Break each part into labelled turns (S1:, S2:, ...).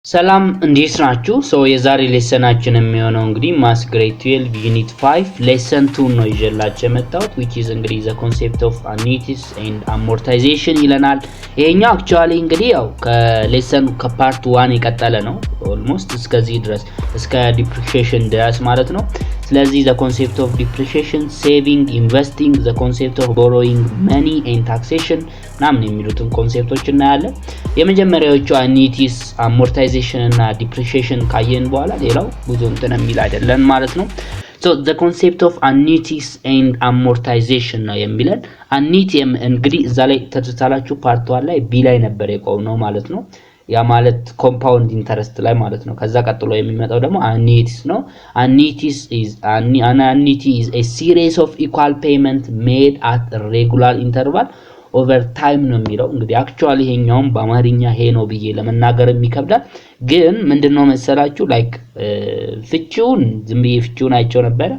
S1: ሰላም እንዴት ናችሁ? የዛሬ ሌሰናችን የሚሆነው እንግዲህ ማስ ግሬድ 12 ዩኒት 5 ሌሰን 2 ነው ይዤላችሁ የመጣሁት which is እንግዲህ the concept of annuities and amortization ይለናል። ይሄኛው actually እንግዲህ ያው ከሌሰን ከፓርት 1 የቀጠለ ነው almost እስከዚህ ድረስ እስከ depreciation ድረስ ማለት ነው። ስለዚህ the concept of depreciation, saving, investing, the concept of borrowing money and taxation ምናምን የሚሉትን ኮንሴፕቶች እናያለን። የመጀመሪያዎቹ annuities, amortization እና depreciation ካየን በኋላ ሌላው ብዙ እንትን የሚል አይደለም ማለት ነው። So the concept of annuities and amortization ነው የሚለን። annuity እንግዲህ እዛ ላይ ተተታላችሁ ፓርት 1 ላይ ቢ ላይ ነበር የቆምነው ማለት ነው። ያ ማለት ኮምፓውንድ ኢንተረስት ላይ ማለት ነው። ከዛ ቀጥሎ የሚመጣው ደግሞ annuities ነው። annuities is an annuity is a series of equal payment made at a regular interval over time ነው የሚለው። እንግዲህ actually ይሄኛውን በአማርኛ ይሄ ነው ብዬ ለመናገር የሚከብዳል። ግን ምንድነው መሰላችሁ ላይክ ፍቺውን ዝም ብዬ ፍቺውን አይቼው ነበር።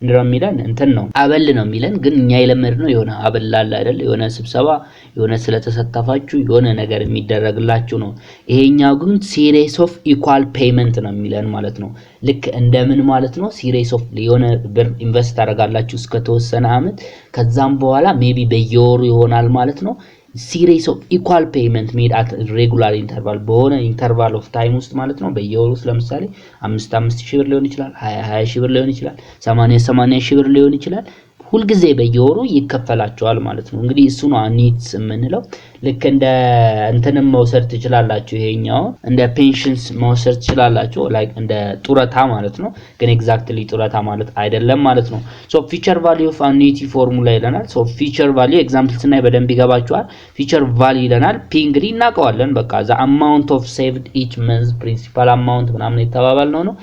S1: እንደው የሚለን እንትን ነው አበል ነው የሚለን። ግን እኛ የለመድነው የሆነ አበል አለ አይደል? የሆነ ስብሰባ የሆነ ስለተሰጣፋችሁ የሆነ ነገር የሚደረግላችሁ ነው። ይሄኛው ግን series of equal payment ነው የሚለን ማለት ነው። ልክ እንደምን ማለት ነው? series of የሆነ ብር ኢንቨስት አደርጋላችሁ እስከ ተወሰነ አመት ከዛም በኋላ ሜቢ በየወሩ ይሆናል ማለት ነው። series of equal payment made at regular interval በሆነ interval of time ውስጥ ማለት ነው። በየወሩ ለምሳሌ 5 ሺህ ብር ሊሆን ይችላል፣ 20 ሺህ ብር ሊሆን ይችላል፣ 80 ሺህ ብር ሊሆን ይችላል። ሁሉ ጊዜ በየወሩ ይከፈላቸዋል ማለት ነው። እንግዲህ እሱ ነው annuities የምንለው። ልክ እንደ እንትንም መውሰድ ትችላላችሁ። ይሄኛው እንደ ፔንሽንስ መውሰድ ትችላላችሁ ላይክ እንደ ጡረታ ማለት ነው። ግን ኤግዛክትሊ ጡረታ ማለት አይደለም ማለት ነው። ፊቸር ቫልዩ ኦፍ annuity ፎርሙላ ይለናል። ፊቸር ቫልዩ ኤግዛምፕል ስናይ በደንብ ይገባችኋል። ፊቸር ቫልዩ ይለናል። ፒ እንግዲህ እናውቀዋለን። በቃ the amount of saved each month principal amount ምናምን የተባባልነው ነው።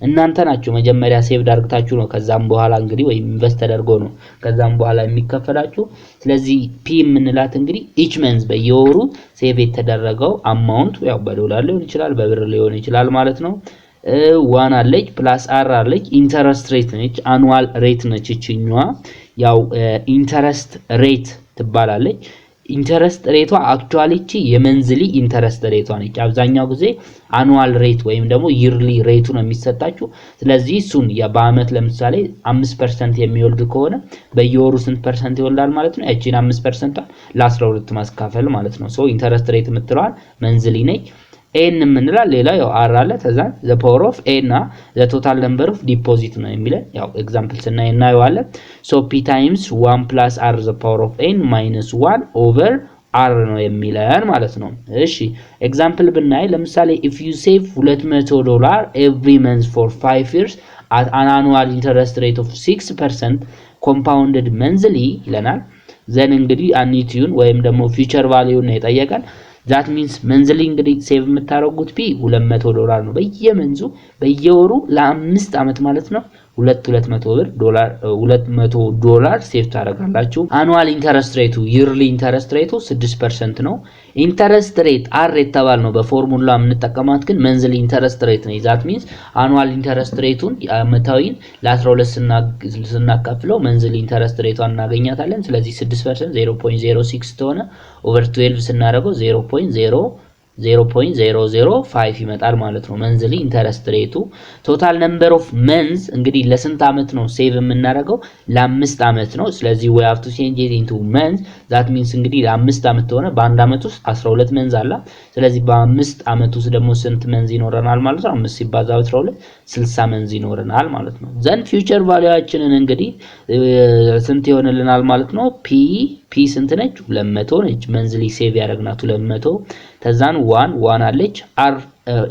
S1: እናንተ ናችሁ መጀመሪያ ሴቭ አድርጋችሁ ነው ከዛም በኋላ እንግዲህ ወይ ኢንቨስት ተደርጎ ነው ከዛም በኋላ የሚከፈላችሁ። ስለዚህ ፒ የምንላት እንግዲህ each month በየወሩ ሴቭ የተደረገው አማውንት ያው በዶላር ሊሆን ይችላል በብር ሊሆን ይችላል ማለት ነው። ዋን አለች ፕላስ አር አለች ኢንተረስት ሬት ነች አኑዋል ሬት ነች። እቺኛዋ ያው ኢንተረስት ሬት ትባላለች። ኢንተረስት ሬቷ አክቹአሊ እቺ የመንዝሊ ኢንተረስት ሬቷ ነች። አብዛኛው ጊዜ አኑዋል ሬት ወይም ደግሞ ይርሊ ሬቱ ነው የሚሰጣችሁ። ስለዚህ እሱን በአመት ለምሳሌ 5% የሚወልድ ከሆነ በየወሩ ስንት ፐርሰንት ይወልዳል ማለት ነው? ያቺን 5% ለ12 ማስካፈል ማለት ነው። ኢንተረስት ሬት የምትለዋል መንዝሊ ነች። ኤን የምንላል ሌላ ያው አር አለ ተዛን the power of a እና the total number of deposit ነው የሚለን። ያው ኤግዛምፕል ስናይ እናየዋለን። p times 1 plus r the power of n minus 1 over r ነው የሚለን ማለት ነው። እሺ ኤግዛምፕል ብናይ ለምሳሌ if you save $200 every month for 5 years at an annual interest rate of 6% compounded monthly ይለናል። ዘን እንግዲህ annuity ወይም ደግሞ future value ነው የጠየቀን። that means መንዝሊ እንግዲህ ሴቭ የምታረጉት ቢ $200 ነው በየመንዙ በየወሩ ለ5 አመት ማለት ነው። 200 ዶላር ሴቭ ታደርጋላችሁ። አኑዋል ኢንተረስት ሬቱ ይርሊ ኢንተረስት ሬቱ 6% ነው። ኢንተረስት ሬት አር የተባል ነው በፎርሙላ የምንጠቀማት ግን መንዝሊ ኢንተረስት ሬት ነው። that means አኑዋል ኢንተረስት ሬቱን አመታዊን ለ12 ስናካፍለው መንዝሊ ኢንተረስት ሬቷን እናገኛታለን። ስለዚህ 6% 0.06 ተሆነ ኦቨር 12 ስናደርገው 0.005 ይመጣል ማለት ነው መንዝሊ ኢንተረስት ሬቱ። ቶታል ነምበር ኦፍ መንዝ እንግዲህ ለስንት አመት ነው ሴቭ የምናደርገው? ለ5 አመት ነው። ስለዚህ we have to change it into months. that means እንግዲህ ለ5 አመት ተሆነ በአንድ አመት ውስጥ 12 መንዝ አለ። ስለዚህ በ5 አመት ውስጥ ደግሞ ስንት መንዝ ይኖረናል ማለት ነው? 5 ሲባዛ 12 60 መንዝ ይኖረናል ማለት ነው። ዘን ፊውቸር ቫልዩአችንን እንግዲህ ስንት ይሆንልናል ማለት ነው? ፒ ስንት ነች? 200 ነች። መንዝሊ ሴቭ ያደረግናት 200 ተዛን 1 አለች አር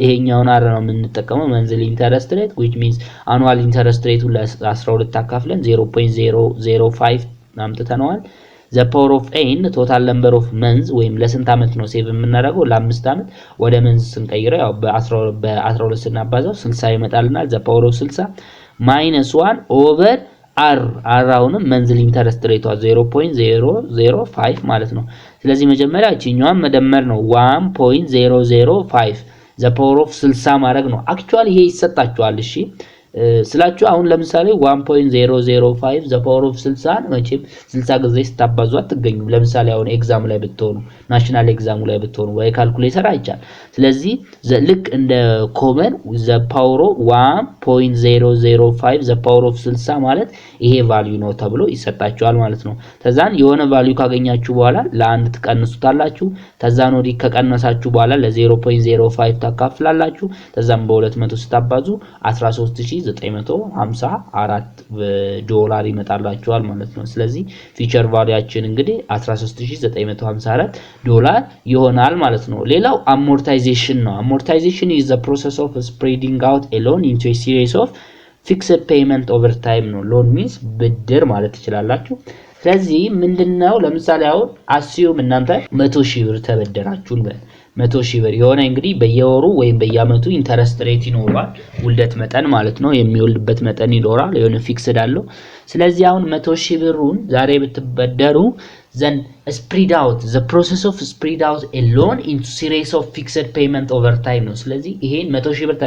S1: ይሄኛውን አር ነው የምንጠቀመው መንዝሊ ኢንተረስት ሬት which means annual interest rate ለ12 አካፍለን 0.005 አምጥተናል። the power of n total number of months ወይም ለስንት አመት ነው ሴቭ የምናደርገው? ለ5 አመት ወደ መንዝ ስንቀይረው ያው በ12 ስናባዛው 60 ይመጣልናል። the power of 60 minus 1 over አር አሁንም መንዝሊ ኢንተረስት ሬቷ 0.005 ማለት ነው። ስለዚህ መጀመሪያ እቺኛዋን መደመር ነው 1.005 the power of 60 ማድረግ ነው። አክቹአሊ ይሄ ይሰጣችኋል። እሺ ስላችሁ አሁን ለምሳሌ 1.005 ዘ ፓወር ኦፍ 60 መቼም 60 ጊዜ ስታባዙ አትገኙም። ለምሳሌ አሁን ኤግዛም ላይ ብትሆኑ ናሽናል ኤግዛም ላይ ብትሆኑ ወይ ካልኩሌተር አይቻል። ስለዚህ ልክ እንደ ኮመን ዘ ፓወር ኦፍ 1.005 ዘ ፓወር ኦፍ 60 ማለት ይሄ ቫልዩ ነው ተብሎ ይሰጣችኋል ማለት ነው። ተዛን የሆነ ቫልዩ ካገኛችሁ በኋላ ለአንድ ትቀንሱታላችሁ። ተዛን ወዲህ ከቀነሳችሁ በኋላ ለ0.05 ታካፍላላችሁ። ተዛን በ200 ስታባዙ 13954 ዶላር ይመጣላችኋል ማለት ነው። ስለዚህ ፊቸር ቫልዩአችን እንግዲህ 13954 ዶላር ይሆናል ማለት ነው። ሌላው አሞርታይዜሽን ነው። አሞርታይዜሽን is the process of spreading out a loan into a series of fixed payment over time ነው። ሎን ሚንስ ብድር ማለት ትችላላችሁ። ስለዚህ ምንድነው ለምሳሌ አሁን አስዩም እናንተ 100,000 ብር ተበደራችሁን 100,000 ብር የሆነ እንግዲህ በየወሩ ወይም በየአመቱ ኢንተረስት ሬት ይኖራል። ውልደት መጠን ማለት ነው። የሚወልድበት መጠን ይኖራል። የሆነ ፊክስድ አለው። ስለዚህ አሁን 100,000 ብሩን ዛሬ ብትበደሩ then spread out the process of spread out a loan into series of fixed payment over time ነው። ስለዚህ ይሄን 100,000 ብር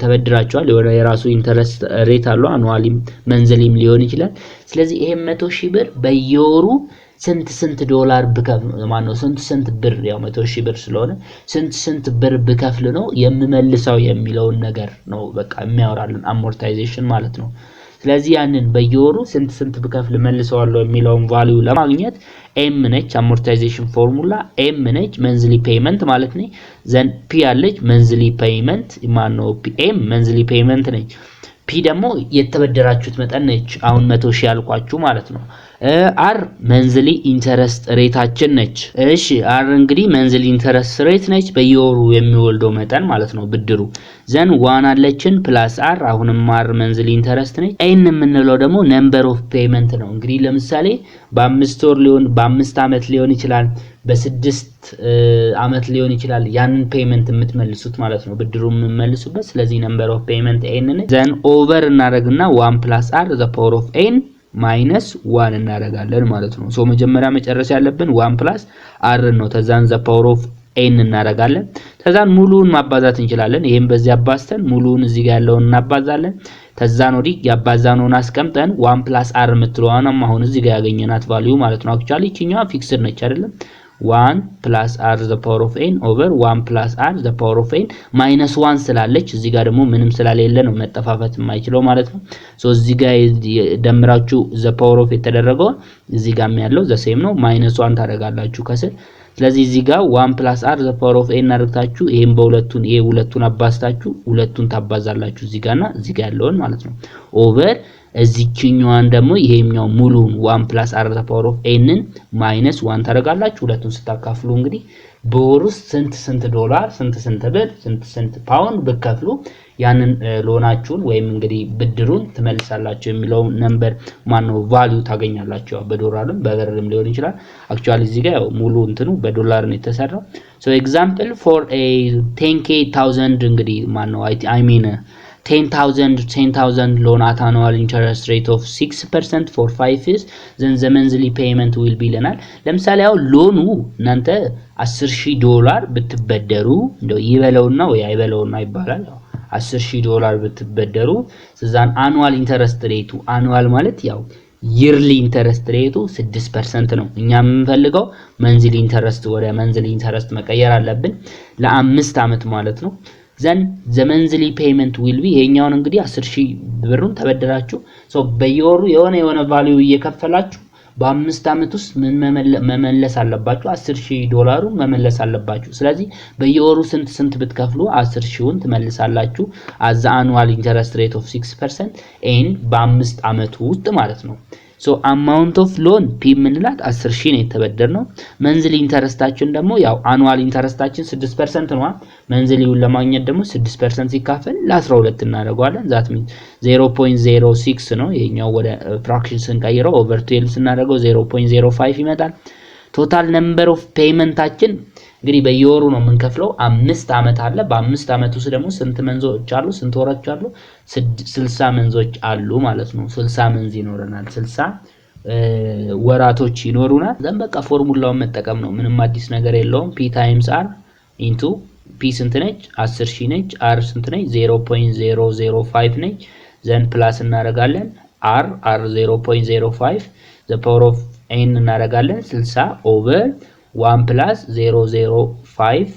S1: ተበድራችኋል። የሆነ የራሱ ኢንተረስት ሬት አለው። አኑዋሊም መንዝሊም ሊሆን ይችላል። ስለዚህ ይሄን 100,000 ብር በየወሩ ስንት ዶላር ብከፍል ማነው ስንት ብር ያው 100,000 ብር ስለሆነ ስንት ብር ብከፍል ነው የምመልሰው የሚለውን ነገር ነው በቃ የሚያወራልን አሞርታይዜሽን ማለት ነው። ስለዚህ ያንን በየወሩ ስንት ብከፍል መልሰዋለሁ የሚለውን ቫልዩ ለማግኘት ኤም ነች አሞርታይዜሽን ፎርሙላ ኤም ነች መንዝሊ ፔመንት ማለት ነው። ዘን ፒ አለች መንዝሊ ፔመንት ማነው ኤም መንዝሊ ፔመንት ነች። ፒ ደግሞ የተበደራችሁት መጠን ነች። አሁን 100,000 ያልኳችሁ ማለት ነው። አር መንዝሊ ኢንተረስት ሬታችን ነች። እሺ አር እንግዲህ መንዝሊ ኢንተረስት ሬት ነች በየወሩ የሚወልደው መጠን ማለት ነው ብድሩ። ዘን ዋን አለችን ፕላስ አር አሁንም አር መንዝሊ ኢንተረስት ነች። ኤን የምንለው ደግሞ ነምበር ኦፍ ፔመንት ነው። እንግዲህ ለምሳሌ በ5 ወር ሊሆን በ5 አመት ሊሆን ይችላል በ6 አመት ሊሆን ይችላል ያንን ፔመንት የምትመልሱት ማለት ነው ብድሩ የምትመልሱበት። ስለዚህ ነምበር ኦፍ ፔመንት ኤን ነች። ዘን ኦቨር እናደርግና 1 + r ዘ ፓወር ኦፍ ኤን -1 እናደርጋለን ማለት ነው። ሶ መጀመሪያ መጨረስ ያለብን 1 + r ነው። ተዛን ዘ ፓወር ኦፍ ኤን እናደርጋለን። ተዛን ሙሉውን ማባዛት እንችላለን። ይሄን በዚህ አባዝተን ሙሉውን እዚህ ጋር ያለውን እናባዛለን። ተዛን ወዲህ ያባዛነውን አስቀምጠን 1 + r የምትለዋንም አሁን እዚህ ጋር ያገኘናት ቫልዩ ማለት ነው። አክቹአሊ እቺኛዋ ፊክስድ ነች አይደለም 1 + r the power of n over 1 + r the power of n -1 ስላለች እዚህ ጋር ደግሞ ምንም ስላልሌለ ነው መጠፋፈት የማይችለው ማለት ነው። ሶ እዚህ ጋር ደምራችሁ the power of የተደረገው እዚህ ጋር ያለው the same ነው -1 ታደርጋላችሁ ከስር። ስለዚህ እዚህ ጋር 1 + r the power of n አድርጋችሁ ይሄን ሁለቱን አባዝታችሁ ሁለቱን ታባዛላችሁ እዚህ ጋርና እዚህ ጋር ያለውን ማለት ነው ኦቨር እዚህኛዋን ደግሞ ይሄኛው ሙሉን 1 + r the power of n -1 ታደርጋላችሁ። ሁለቱን ስታካፍሉ እንግዲህ በወር ውስጥ ስንት ዶላር ስንት ብር ስንት ፓውንድ ብከፍሉ ያንን ሎናችሁን ወይም እንግዲህ ብድሩን ትመልሳላችሁ የሚለው ነምበር ማነው ቫልዩ ታገኛላችሁ። በዶላርም በብርም ሊሆን ይችላል። አክቹአሊ እዚህ ጋር ሙሉ እንትኑ በዶላር ነው የተሰራው። ሶ ኤግዛምፕል ፎር a 10,000 እንግዲህ ማነው I mean 10,000 loan at annual interest rate of 6% for 5 years then the monthly payment will be ለናል። ለምሳሌ አሁን ሎኑ እናንተ 10,000 ዶላር ብትበደሩ እንደው ይበለውና ወይ አይበለውና ይባላል 10,000 ዶላር ብትበደሩ ስለዚህ annual interest rate annual ማለት ያው yearly interest rate 6% ነው። እኛ የምንፈልገው monthly interest ወደ monthly interest መቀየር አለብን ለ5 አመት ማለት ነው። then the monthly payment will be ይሄኛውን እንግዲህ 10,000 ብሩን ተበደራችሁ ሶ በየወሩ የሆነ ቫልዩ እየከፈላችሁ በ5 አመት ውስጥ ምን መመለስ አለባችሁ 10,000 ዶላሩን መመለስ አለባችሁ። ስለዚህ በየወሩ ስንት ብትከፍሉ 10,000ን ትመልሳላችሁ as the annual interest rate of 6% and በ5 አመት ውስጥ ማለት ነው። ሶ amount of loan ፒ ምንላት 10,000 ነው የተበደርነው። መንዝሊ ኢንተረስታችን ደግሞ ያው አኑዋል ኢንተረስታችን 6% ነው። መንዝሊውን ለማግኘት ደግሞ 6% ሲካፈል ለ12 እናደርጋለን። ዛት ሚን 0.06 ነው። ይሄኛው ወደ ፍራክሽን ስንቀይረው ኦቨር 12 ስናደርገው 0.05 ይመጣል። ቶታል ነምበር ኦፍ ፔመንታችን እንግዲህ በየወሩ ነው የምንከፍለው 5 አመት አለ። በ5 አመት ውስጥ ደግሞ ስንት መንዞች አሉ ስንት ወራች አሉ 60 መንዞች አሉ ማለት ነው። 60 መንዝ ይኖረናል 60 ወራቶች ይኖሩናል። ዘን በቃ ፎርሙላውን መጠቀም ነው። ምንም አዲስ ነገር የለውም። p * r ፒ ስንት ነች 10000 ነች አር ስንት ነች 0.005 ነች ዘን ፕላስ እናደርጋለን r 0.05 the power of n እናደርጋለን 60 over 1 plus 0.05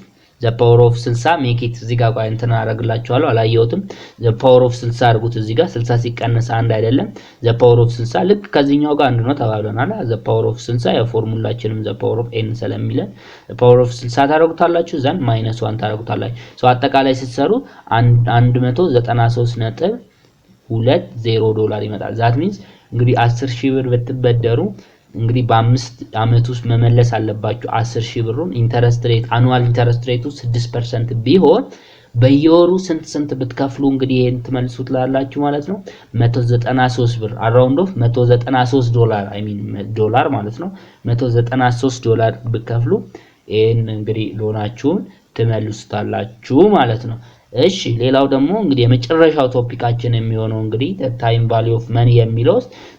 S1: the power of 60 make it እዚህ ጋር እንትን አደርግላችኋለሁ አላየሁትም the power of 60 አድርጉት እዚህ ጋር 60 ሲቀነስ አንድ አይደለም the power of 60 ልክ ከዚህኛው ጋር አንድ ነው ተባብለናል the power of 60 የፎርሙላችንም the power of n ስለሚለን the power of 60 ታደርጉታላችሁ ዘን -1 ታደርጉታላችሁ ሶ አጠቃላይ ስትሰሩ 193.20 ዶላር ይመጣል that means እንግዲህ 10000 ብር ብትበደሩ እንግዲህ በ5 አመት ውስጥ መመለስ አለባችሁ 10000 ብሩን ኢንተረስት ሬት አኑዋል ኢንተረስት ሬቱ 6% ቢሆን በየወሩ ስንት ብትከፍሉ እንግዲህ ይሄን ትመልሱትላላችሁ ማለት ነው 193 ብር አራውንድ ኦፍ 193 ዶላር አይ ሚን ዶላር ማለት ነው 193 ዶላር ብትከፍሉ ይሄን እንግዲህ ሎናችሁን ትመልሱታላችሁ ማለት ነው እሺ ሌላው ደግሞ እንግዲህ የመጨረሻው ቶፒካችን የሚሆነው እንግዲህ the time value of money የሚለው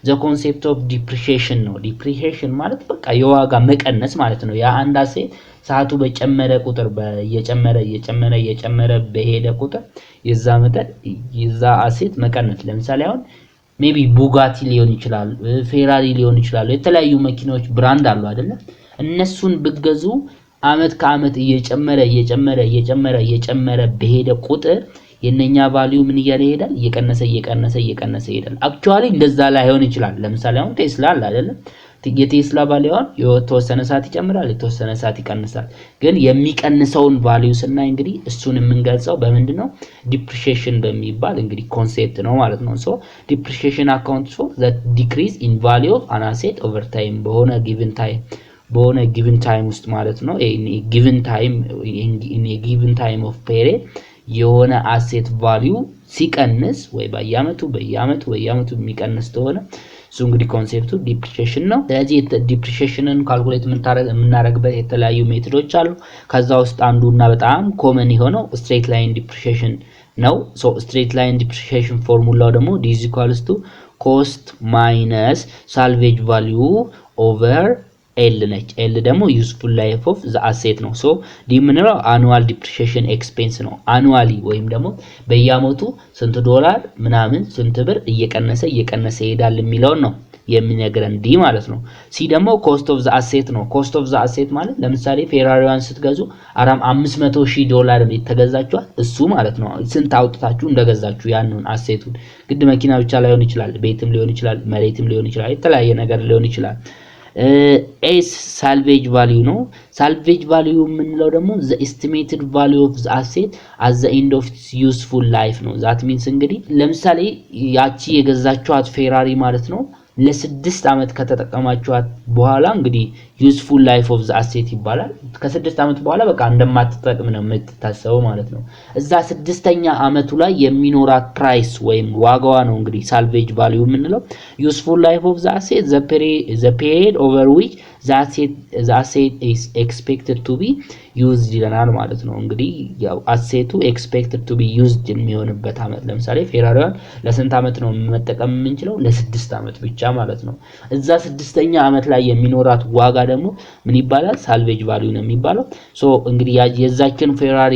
S1: the concept of depreciation ነው depreciation ማለት በቃ የዋጋ መቀነስ ማለት ነው ያ አንድ አሴት ሰዓቱ በጨመረ ቁጥር እየጨመረ በሄደ ቁጥር የዛ መጠን የዛ አሴት መቀነስ ለምሳሌ አሁን ሜቢ ቡጋቲ ሊሆን ይችላል ፌራሪ ሊሆን ይችላል የተለያዩ መኪናዎች ብራንድ አሉ አይደል እነሱን ብትገዙ አመት ከአመት እየጨመረ በሄደ ቁጥር የነኛ ቫልዩ ምን ይያለ ይሄዳል እየቀነሰ ይሄዳል አክቹአሊ እንደዛ ላይሆን ይችላል ለምሳሌ አሁን ቴስላ አለ አይደል የቴስላ ቫልዩ የተወሰነ ሰዓት ይጨምራል የተወሰነ ሰዓት ይቀንሳል ግን የሚቀንሰውን ቫልዩ ስናይ እንግዲህ እሱን የምንገልጸው በምንድነው ዲፕሪሺየሽን በሚባል እንግዲህ ኮንሴፕት ነው ማለት ነው ሶ ዲፕሪሺየሽን አካውንትስ ፎር ዘ ዲክሪዝ ኢን ቫልዩ ኦፍ አን አሴት ኦቨር ታይም በሆነ given time ውስጥ ማለት ነው given time of period የሆነ asset value ሲቀንስ ወይ በየአመቱ የሚቀንስ ተሆነ ሱ እንግዲህ ኮንሴፕቱ ዲፕሪሺየሽን ነው ስለዚህ ዲፕሪሺየሽንን ካልኩሌት የምናደርግበት የተለያዩ ሜቶዶች አሉ ከዛ ውስጥ አንዱና በጣም ኮመን የሆነው ስትሬት ላይን ዲፕሪሺየሽን ነው ሶ ስትሬት ላይን ዲፕሪሺየሽን ፎርሙላው ደግሞ d = cost minus salvage value over L ነች L ደግሞ useful life of the asset ነው ሶ ዲ ምንለው annual depreciation expense ነው annually ወይም ደግሞ በየአመቱ ስንት ዶላር ምናምን ስንት ብር እየቀነሰ ይሄዳል የሚለው ነው የሚነግረን ዲ ማለት ነው ሲ ደግሞ cost of the asset ነው cost of the asset ማለት ለምሳሌ ፌራሪዋን ስትገዙ 500,000 ዶላር የተገዛችኋል እሱ ማለት ነው ስንት አውጥታችሁ እንደገዛችሁ ያንን አሴቱን ግድ መኪና ብቻ ላይሆን ይችላል ቤትም ሊሆን ይችላል መሬትም ሊሆን ይችላል የተለያየ ነገር ሊሆን ይችላል S salvage value ነው salvage value የምንለው ደግሞ the estimated value of the asset at the end of its useful life ነው that means እንግዲህ ለምሳሌ ያቺ የገዛችኋት ፌራሪ ማለት ነው ለ6 አመት ከተጠቀማችኋት በኋላ እንግዲህ useful life of the asset ይባላል ከ6 አመት በኋላ በቃ እንደማትጠቅም ነው የምትታሰበው ማለት ነው እዛ 6ኛ አመቱ ላይ የሚኖራት ፕራይስ ወይም ዋጋዋ ነው እንግዲህ salvage value የምንለው useful life of the asset the period over which the asset is expected to be used ይለናል ማለት ነው እንግዲህ ያው አሴቱ expected to be used የሚሆንበት አመት ለምሳሌ ፌራሪዋን ለስንት አመት ነው መጠቀም የምንችለው ለ6 አመት ብቻ ማለት ነው እዛ 6ኛ አመት ላይ የሚኖራት ዋጋ ደግሞ ምን ይባላል salvage value ነው የሚባለው ሶ እንግዲህ የዛችን ፌራሪ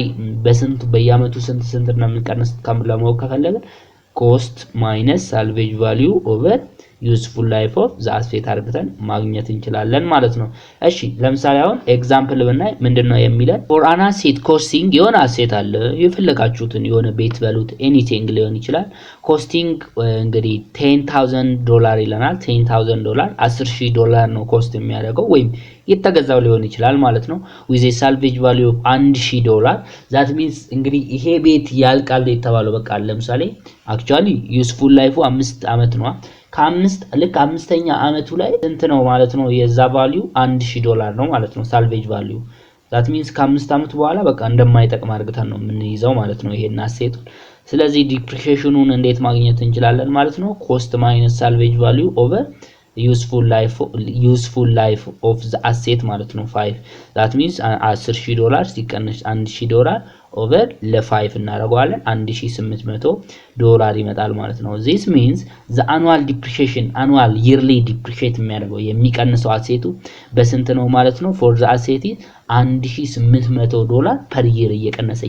S1: በየአመቱ ስንት ነው የምንቀንስ ለማወቅ ከፈለግን cost minus salvage value over useful life of the asset አድርገን ማግኘት እንችላለን ማለት ነው እሺ ለምሳሌ አሁን ኤግዛምፕል ብናይ ምንድነው የሚለን for an asset costing የሆነ አሴት አለ የፈለጋችሁትን የሆነ ቤት በሉት anything ሊሆን ይችላል costing እንግዲህ $10,000 ይለናል $10,000 $10,000 ነው ኮስት የሚያደርገው ወይም የተገዛው ሊሆን ይችላል ማለት ነው with a salvage value of $1,000 that means እንግዲህ ይሄ ቤት ያልቃል የተባለው በቃ ለምሳሌ actually useful life 5 አመት ነው ልክ 5ኛ አመቱ ላይ እንት ነው ማለት ነው የዛ ቫልዩ $1,000 ነው ማለት ነው salvage value that means ከ5 አመት በኋላ በቃ እንደማይጠቅም አድርገን ነው የምንይዘው ማለት ነው ይሄን አሴት ስለዚህ ዲፕሪሺየሽኑን እንዴት ማግኘት እንችላለን ማለት ነው cost minus salvage value over useful life of the asset ማለት ነው 5 that means $10,000 ሲቀነስ $1,000 ኦቨር ለ5 እናደርገዋለን 1800 ዶላር ይመጣል ማለት ነው። this means the annual depreciation annual yearly depreciate የሚያደርገው የሚቀንሰው አሴቱ በስንት ነው ማለት ነው? for the asset 1800 ዶላር per year እየቀነሰ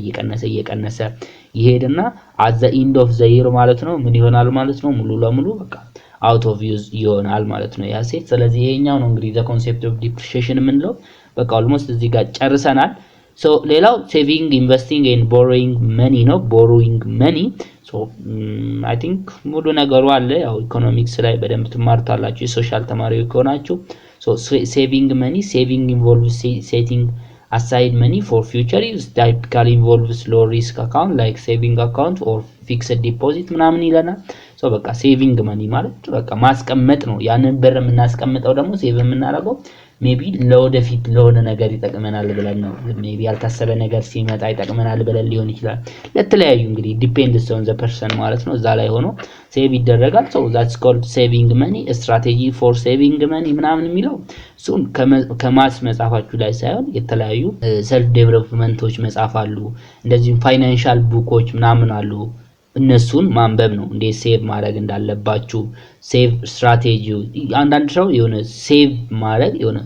S1: ይሄድና at the end of the year ማለት ነው ምን ይሆናል ማለት ነው? ሙሉ ለሙሉ በቃ out of use ይሆናል ማለት ነው ያሴት። ስለዚህ ይሄኛው ነው እንግዲህ the concept of depreciation የምንለው። በቃ almost እዚህ ጋር ጨርሰናል። so ሌላው saving investing and borrowing money ነው። borrowing money so I think ሙሉ ነገሩ አለ። ያው ኢኮኖሚክስ ላይ በደንብ ትማርታላችሁ የሶሻል ተማሪዎች ከሆናችሁ። so saving involves setting aside money for future use, typically involves low risk account like saving account or fixed deposit ምናምን ይለናል። so በቃ saving money ማለት በቃ ማስቀመጥ ነው። ያንን ብር የምናስቀምጠው ደግሞ ሴቭ የምናደርገው ሜቢ ለወደፊት ለሆነ ነገር ይጠቅመናል ብለን ነው። ሜቢ ያልታሰበ ነገር ሲመጣ ይጠቅመናል ብለን ሊሆን ይችላል። ለተለያዩ እንግዲህ ዲፔንድስ ኦን ዘ ፐርሰን ማለት ነው። እዛ ላይ ሆኖ ሴቭ ይደረጋል። so that's called saving money, a strategy for saving money ምናምን የሚለው እሱን ከማስ መጻፋችሁ ላይ ሳይሆን የተለያዩ ሰልፍ ዴቨሎፕመንቶች መጻፍ አሉ። እንደዚሁም ፋይናንሻል ቡኮች ምናምን አሉ። እነሱን ማንበብ ነው እንዴት ሴቭ ማድረግ እንዳለባችሁ። ሴቭ ስትራቴጂ አንዳንድ ሰው የሆነ ሴቭ ማድረግ የሆነ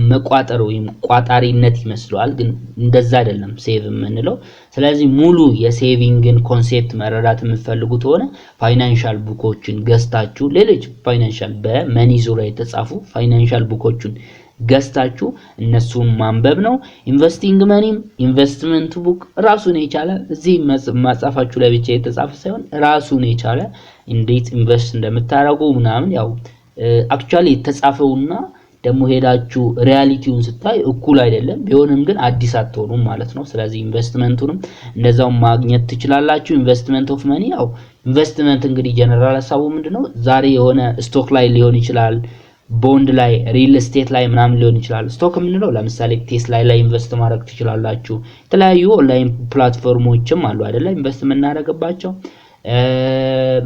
S1: መቋጠር ወይም ቋጣሪነት ይመስላል፣ ግን እንደዛ አይደለም ሴቭ የምንለው። ስለዚህ ሙሉ የሴቪንግን ኮንሴፕት መረዳት የምትፈልጉት ሆነ ፋይናንሻል ቡኮችን ገዝታችሁ ሌሎች ፋይናንሻል በመኒ ዙሪያ የተጻፉ ፋይናንሻል ቡኮችን ገዝታችሁ እነሱን ማንበብ ነው። ኢንቨስቲንግ መኒም ኢንቨስትመንት ቡክ ራሱን የቻለ እዚህ ማጻፋችሁ ላይ ብቻ የተጻፈ ሳይሆን ራሱን የቻለ እንዴት ኢንቨስት እንደምታደርጉ ምናምን ያው አክቹአሊ የተጻፈውና ደግሞ ሄዳችሁ ሪያሊቲውን ስታይ እኩል አይደለም። ቢሆንም ግን አዲስ አትሆኑም ማለት ነው። ስለዚህ ኢንቨስትመንቱንም እንደዛው ማግኘት ትችላላችሁ። ኢንቨስትመንት ኦፍ መኒ ያው ኢንቨስትመንት እንግዲህ ጀነራል ሐሳቡ ምንድነው? ዛሬ የሆነ ስቶክ ላይ ሊሆን ይችላል፣ ቦንድ ላይ፣ ሪል ስቴት ላይ ምናምን ሊሆን ይችላል። ስቶክ የምንለው ለምሳሌ ቴስላ ላይ ኢንቨስት ማድረግ ትችላላችሁ። የተለያዩ ኦንላይን ፕላትፎርሞችም አሉ አይደለ? ኢንቨስት የምናደርግባቸው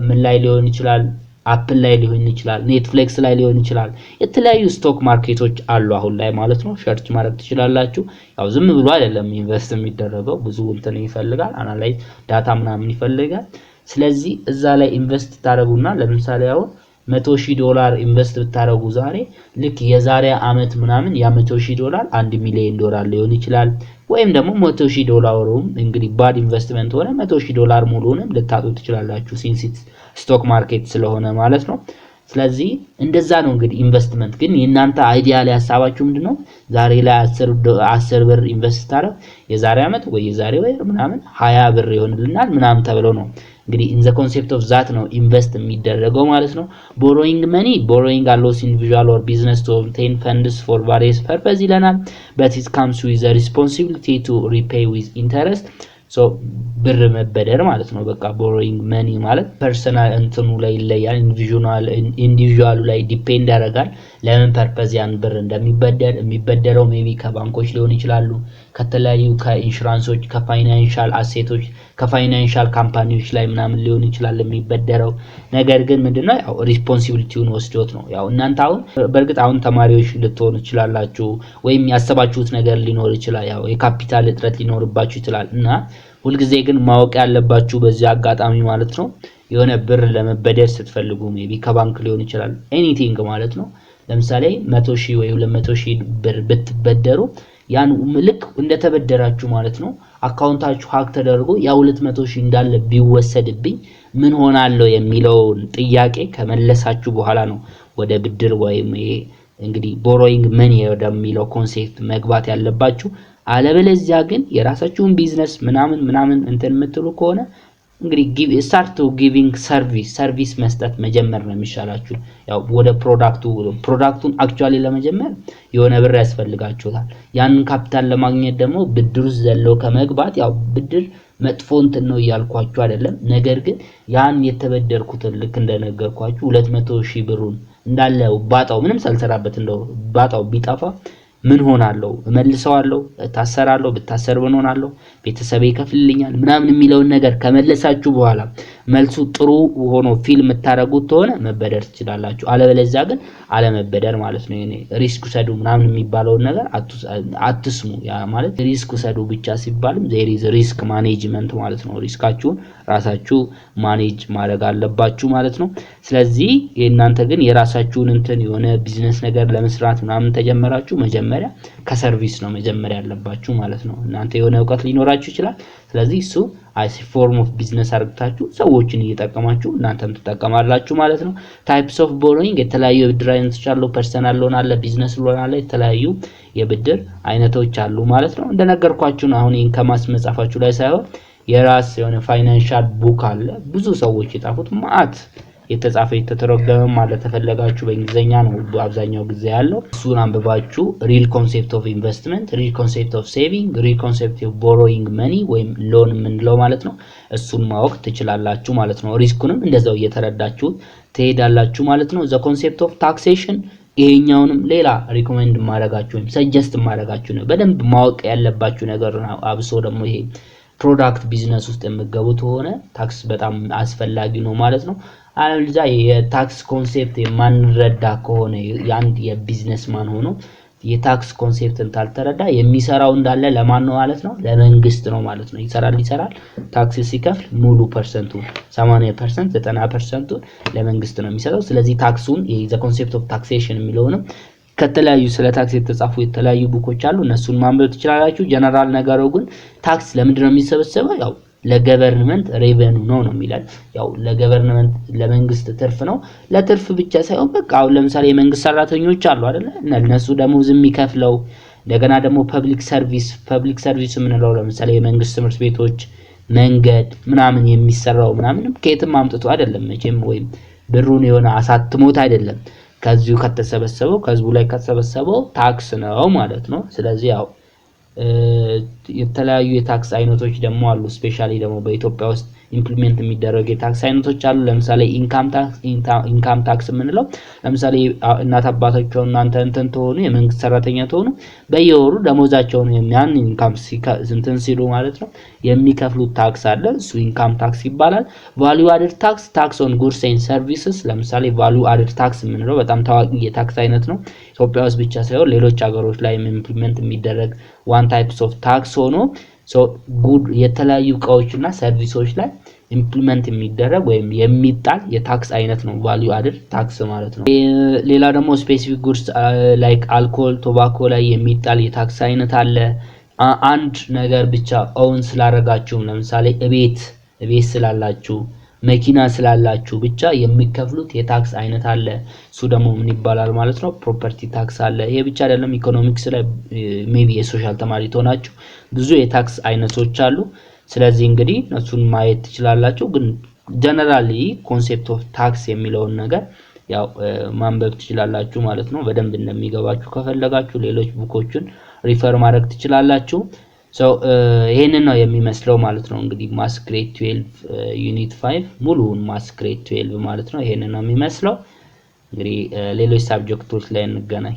S1: ምን ላይ ሊሆን ይችላል? አፕል ላይ ሊሆን ይችላል፣ ኔትፍሊክስ ላይ ሊሆን ይችላል። የተለያዩ ስቶክ ማርኬቶች አሉ አሁን ላይ ማለት ነው። ሰርች ማድረግ ትችላላችሁ። ያው ዝም ብሎ አይደለም ኢንቨስት የሚደረገው፣ ብዙ እንትን ይፈልጋል፣ አናላይዝ ዳታ ምናምን ይፈልጋል። ስለዚህ እዛ ላይ ኢንቨስት ታደርጉና ለምሳሌ አሁን $100,000 ኢንቨስት ብታረጉ ዛሬ ልክ የዛሬ አመት ምናምን ያ $100,000 $1 ሚሊዮን ሊሆን ይችላል። ወይም ደግሞ $100,000ም እንግዲህ ባድ ኢንቨስትመንት ሆነ $100,000 ሙሉንም ልታጡ ትችላላችሁ ሲንስ ስቶክ ማርኬት ስለሆነ ማለት ነው። ስለዚህ እንደዛ ነው እንግዲህ ኢንቨስትመንት። ግን የናንተ አይዲያሊ ሐሳባችሁ ምንድነው? ዛሬ ላይ 10 ብር ኢንቨስት ታረግ የዛሬ አመት ወይ የዛሬ ወር ምናምን 20 ብር ይሆንልናል ምናምን ተብሎ ነው እንግዲህ in the concept of that ነው ኢንቨስት የሚደረገው ማለት ነው። borrowing allows individual or business to obtain funds for various purposes ይለናል, but it comes with the responsibility to repay with interest. so ብር መበደር ማለት ነው። በቃ borrowing money ማለት ፐርሰናል እንትኑ ላይ ይለያል፣ ኢንዲቪጁዋሉ ላይ ዲፔንድ ያደርጋል ለምን ፐርፐዝ ያን ብር እንደሚበደር። የሚበደረው ሜቢ ከባንኮች ሊሆን ይችላሉ፣ ከተለያዩ ከኢንሹራንሶች፣ ከፋይናንሻል አሴቶች፣ ከፋይናንሻል ካምፓኒዎች ላይ ምናምን ሊሆን ይችላል የሚበደረው። ነገር ግን ምንድነው ያው ሪስፖንሲቢሊቲውን ወስዶት ነው። ያው እናንተ አሁን በእርግጥ አሁን ተማሪዎች ልትሆኑ ይችላላችሁ፣ ወይም ያሰባችሁት ነገር ሊኖር ይችላል፣ ያው የካፒታል እጥረት ሊኖርባችሁ ይችላል። እና ሁልጊዜ ግን ማወቅ ያለባችሁ በዚህ አጋጣሚ ማለት ነው የሆነ ብር ለመበደር ስትፈልጉ ሜቢ ከባንክ ሊሆን ይችላል ኤኒቲንግ ማለት ነው። ለምሳሌ 100,000 ወይ 200,000 ብር ብትበደሩ ያን ልክ እንደተበደራችሁ ማለት ነው አካውንታችሁ ሃክ ተደርጎ ያ 200,000 እንዳለ ቢወሰድብኝ ምን ሆናለው የሚለውን ጥያቄ ከመለሳችሁ በኋላ ነው ወደ ብድር ወይም እንግዲህ borrowing money ወደሚለው ኮንሴፕት መግባት ያለባችሁ። አለበለዚያ ግን የራሳችሁን ቢዝነስ ምናምን እንትን የምትሉ ከሆነ እንግዲህ start to giving service መስጠት መጀመር ነው የሚሻላችሁ። ያው ወደ ፕሮዳክቱን actually ለመጀመር የሆነ ብር ያስፈልጋችኋል። ያንን ካፒታል ለማግኘት ደግሞ ብድር ዘለው ከመግባት ያው ብድር መጥፎ እንትን ነው ያልኳችሁ አይደለም። ነገር ግን ያን የተበደርኩትን ልክ እንደነገርኳችሁ 200,000 ብሩን እንዳለ ባጣው ምንም ሳልሰራበት እንደው ባጣው ቢጣፋ ምን ሆናለው? እመልሰዋለሁ? ታሰራለሁ? ብታሰር ምን ሆናለው? ቤተሰቤ ይከፍልልኛል ምናምን የሚለውን ነገር ከመለሳችሁ በኋላ መልሱ ጥሩ ሆኖ ፊልም የምታረጉት ተሆነ መበደር ትችላላችሁ። አለበለዚያ ግን አለመበደር ማለት ነው። እኔ ሪስክ ሰዱ ምናምን የሚባለውን ነገር አትስሙ። ያ ማለት ሪስክ ሰዱ ብቻ ሲባልም there is risk management ማለት ነው። ሪስካችሁን ራሳችሁ ማኔጅ ማድረግ አለባችሁ ማለት ነው። ስለዚህ እናንተ ግን የራሳችሁን እንትን የሆነ ቢዝነስ ነገር ለመስራት ምናምን ተጀመራችሁ መጀመሪያ ከሰርቪስ ነው መጀመሪያ ያለባችሁ ማለት ነው። እናንተ የሆነ ዕውቀት ሊኖራችሁ ይችላል። ስለዚህ እሱ as a form of business አርግታችሁ ሰዎችን እየተጠቀማችሁ እናንተም ተጠቀማላችሁ ማለት ነው። types of borrowing የተለያዩ የብድር አይነቶች አሉ። ፐርሰናል ሎን አለ፣ ቢዝነስ ሎን አለ፣ የተለያዩ የብድር አይነቶች አሉ ማለት ነው። እንደነገርኳችሁ ነው። አሁን ይሄን ከማስመጻፋችሁ ላይ ሳይሆን የራስ የሆነ ፋይናንሻል ቡክ አለ። ብዙ ሰዎች የጻፉት ማአት የተጻፈ የተተረጎመ ማለት ተፈለጋችሁ በእንግሊዘኛ ነው አብዛኛው ጊዜ ያለው። እሱን አንብባችሁ ሪል ኮንሴፕት ኦፍ ኢንቨስትመንት፣ ሪል ኮንሴፕት ኦፍ ሴቪንግ፣ ሪል ኮንሴፕት ኦፍ ቦሮዊንግ መኒ ወይም ሎን የምንለው ማለት ነው። እሱን ማወቅ ትችላላችሁ ማለት ነው። ሪስኩንም እንደዛው እየተረዳችሁ ትሄዳላችሁ ማለት ነው። ዘ ኮንሴፕት ኦፍ ታክሴሽን ይሄኛውንም ሌላ ሪኮሜንድ ማድረጋችሁ ወይም ሰጀስት ማድረጋችሁ ነው። በደንብ ማወቅ ያለባችሁ ነገር ነው። አብሶ ደግሞ ይሄ ፕሮዳክት ቢዝነስ ውስጥ የምትገቡት ሆነ ታክስ በጣም አስፈላጊ ነው ማለት ነው። አለበለዚያ የታክስ ኮንሴፕት የማንረዳ ከሆነ የአንድ የቢዝነስማን ሆኖ የታክስ ኮንሴፕትን ካልተረዳ የሚሰራው እንዳለ ለማን ነው ማለት ነው? ለመንግስት ነው ማለት ነው። ይሰራል ታክስ ሲከፍል ሙሉ ፐርሰንቱን 80% 90% ለመንግስት ነው የሚሰጠው። ስለዚህ ታክሱን ዘ ኮንሴፕት ኦፍ ታክሴሽን የሚለውንም ከተለያዩ ስለ ታክስ የተጻፉ የተለያዩ ቡኮች አሉ። እነሱን ማንበብ ትችላላችሁ። ጀነራል ነገሩ ግን ታክስ ለምንድን ነው የሚሰበሰበው? ያው ለገቨርንመንት ሬቨኑ ነው የሚላል። ያው ለገቨርንመንት ለመንግስት ትርፍ ነው። ለትርፍ ብቻ ሳይሆን በቃ አሁን ለምሳሌ የመንግስት ሰራተኞች አሉ አይደል? እነሱ ደሞዝ የሚከፍለው እንደገና ደግሞ ፐብሊክ ሰርቪስ የምንለው ለምሳሌ የመንግስት ትምህርት ቤቶች፣ መንገድ ምናምን የሚሰራው ምናምን ከየትም አምጥቶ አይደለም መቼም ወይም ብሩን የሆነ አሳትሞት አይደለም። ከዚሁ ከተሰበሰበው ከህዝቡ ላይ ከተሰበሰበው ታክስ ነው ማለት ነው። ስለዚህ ያው የተለያዩ የታክስ አይነቶች ደግሞ አሉ። ስፔሻሊ ደግሞ በኢትዮጵያ ውስጥ ኢምፕሊሜንት የሚደረጉ የታክስ አይነቶች አሉ። ለምሳሌ ኢንካም ታክስ የምንለው ለምሳሌ እናት አባታቸው እናንተ እንትን ተሆኑ የመንግስት ሰራተኛ ተሆኑ በየወሩ ደሞዛቸውን ያን ኢንካም እንትን ሲሉ ማለት ነው የሚከፍሉት ታክስ አለ። እሱ ኢንካም ታክስ ይባላል። ቫልዩ አድድ ታክስ ኦን ጉድስ ኤንድ ሰርቪስስ ለምሳሌ ቫልዩ አድድ ታክስ የምንለው በጣም ታዋቂ የታክስ አይነት ነው። ኢትዮጵያ ውስጥ ብቻ ሳይሆን ሌሎች ሀገሮች ላይ ኢምፕሊሜንት የሚደረግ ዋን ታይፕስ ኦፍ ታክስ ሆኖ ጉድ የተለያዩ እቃዎችና ሰርቪሶች ላይ ኢምፕሊሜንት የሚደረግ ወይም የሚጣል የታክስ አይነት ነው ቫልዩ አድድ ታክስ ማለት ነው። ሌላ ደግሞ ስፔሲፊክ ጉድስ ላይክ አልኮል፣ ቶባኮ ላይ የሚጣል የታክስ አይነት አለ። አንድ ነገር ብቻ ኦውን ስላደረጋችሁ ለምሳሌ እቤት ስላላችሁ መኪና ስላላችሁ ብቻ የሚከፍሉት የታክስ አይነት አለ። እሱ ደግሞ ምን ይባላል ማለት ነው? ፕሮፐርቲ ታክስ አለ። ይሄ ብቻ አይደለም። ኢኮኖሚክስ ላይ ሜቢ የሶሻል ተማሪ ተሆናችሁ ብዙ የታክስ አይነቶች አሉ። ስለዚህ እንግዲህ እሱን ማየት ትችላላችሁ። ግን ጀነራሊ ኮንሴፕት ኦፍ ታክስ የሚለውን ነገር ያው ማንበብ ትችላላችሁ ማለት ነው። በደንብ እንደሚገባችሁ ከፈለጋችሁ ሌሎች ቡኮችን ሪፈር ማድረግ ትችላላችሁ። ይሄንን ነው የሚመስለው ማለት ነው። እንግዲህ ማስ ግሬድ 12 ዩኒት 5 ሙሉውን ማስ ግሬድ 12 ማለት ነው ይሄንን ነው የሚመስለው። እንግዲህ ሌሎች ሳብጀክቶች ላይ እንገናኝ።